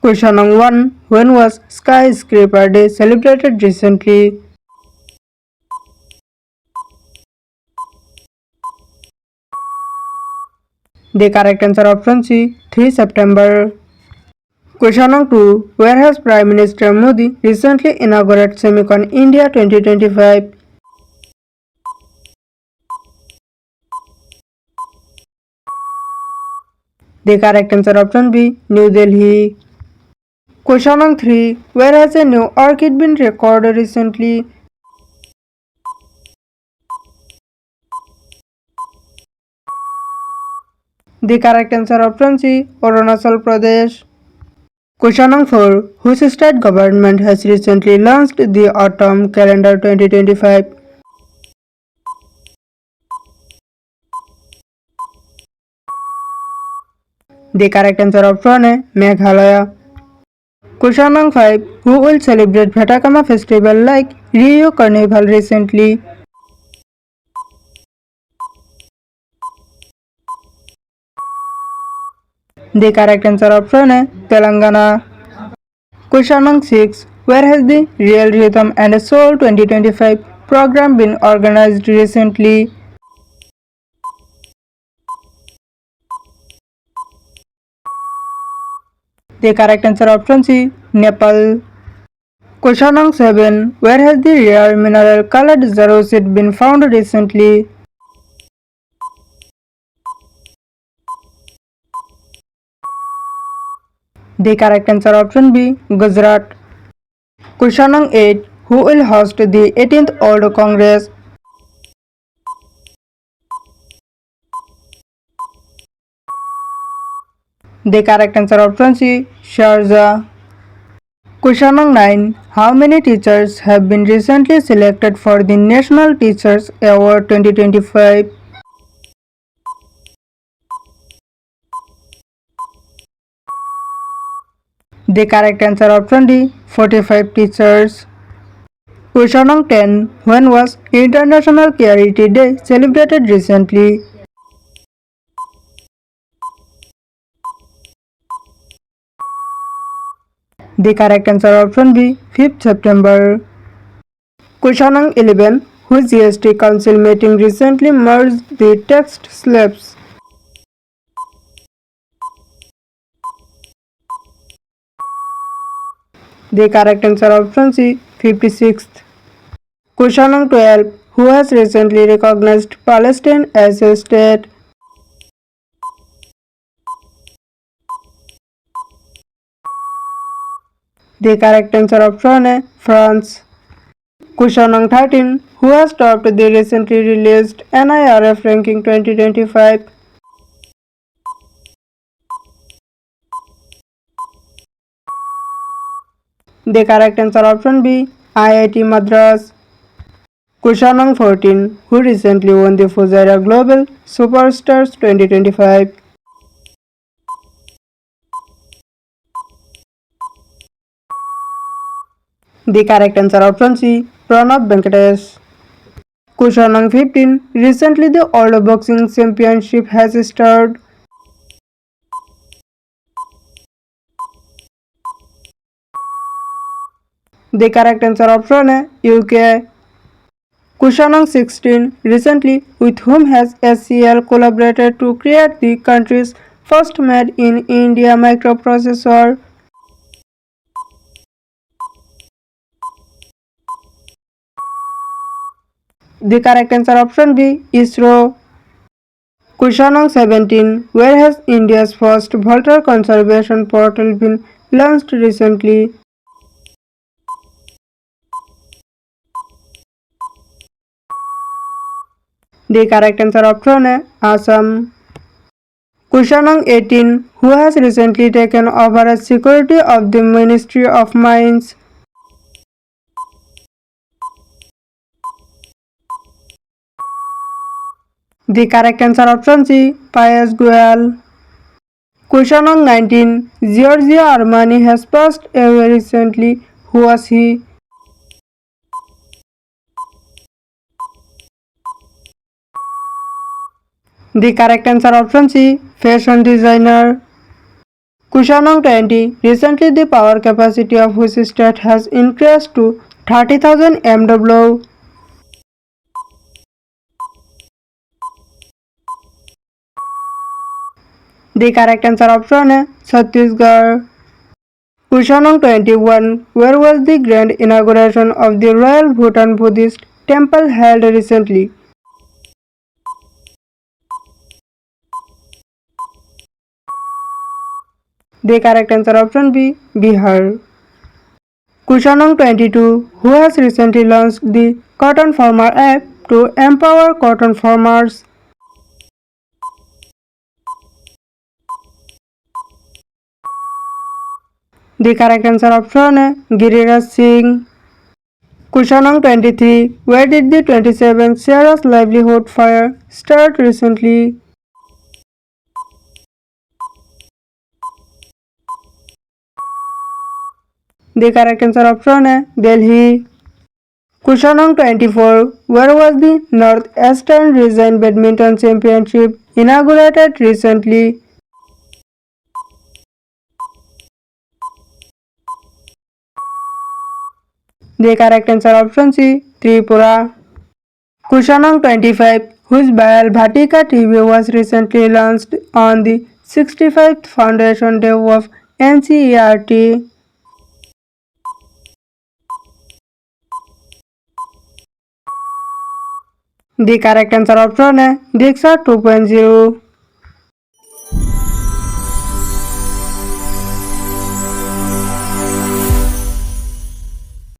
Question number 1. When was Skyscraper Day celebrated recently? The correct answer option C. 3 September. Question number 2. Where has Prime Minister Modi recently inaugurated Semicon India 2025? The correct answer option B. New Delhi. Question number 3. Where has a new orchid been recorded recently? The correct answer option C. Arunachal Pradesh. Question number 4. Whose state government has recently launched the Autumn Calendar 2025? The correct answer option A. Meghalaya. Question number 5. Who will celebrate Bhatakama festival like Rio Carnival recently? The correct answer option A. Telangana. Question number 6. Where has the Real Rhythm and Soul 2025 program been organized recently? The correct answer option C. Nepal. Question number 7. Where has the rare mineral colored zerosit been found recently? The correct answer option B. Gujarat. Question number 8. Who will host the 18th World Congress? The correct answer option C. Sharjah. Question number 9. How many teachers have been recently selected for the National Teachers Award 2025? The correct answer option D. 45 teachers. Question number 10. When was International Charity Day celebrated recently? The correct answer option B. 5th September. Question number 11. Which GST Council meeting recently merged the text slabs? The correct answer option C. 56th. Question number 12. Who has recently recognized Palestine as a state? The correct answer option A. France. Question number 13. Who has topped the recently released NIRF ranking 2025? The correct answer option B. IIT Madras. Question number 14. Who recently won the Fujairah Global Superstars 2025? The correct answer option C. Pranav Venkatesh. Question number 15. Recently the World Boxing Championship has started. The correct answer option A. UK. Question number 16. Recently, with whom has SCL collaborated to create the country's first made in India microprocessor? The correct answer option B. ISRO. Question number 17. Where has India's first water conservation portal been launched recently? The correct answer option A. Assam. Question number 18. Who has recently taken over as security of the Ministry of Mines? The correct answer option C. Piyush Goyal. Question number 19. Giorgio Armani has passed away recently. Who was he? The correct answer option C. Fashion designer. Question number 20. Recently, the power capacity of which state has increased to 30,000 MW? The correct answer option is Chhattisgarh. Question number 21. Where was the grand inauguration of the Royal Bhutan Buddhist Temple held recently? The correct answer option B. Bihar. Question number 22. Who has recently launched the Cotton Farmer app to empower cotton farmers? The correct answer option is Giriraj Singh. Question number 23. Where did the 27th Sierra's Livelihood Fire start recently? The correct answer option is Delhi. Question number 24. Where was the Northeastern Region Badminton Championship inaugurated recently? The correct answer option C. Tripura. Question number 25. Whose Bayal Bhatika TV was recently launched on the 65th Foundation Day of NCERT? The correct answer option is Diksha 2.0.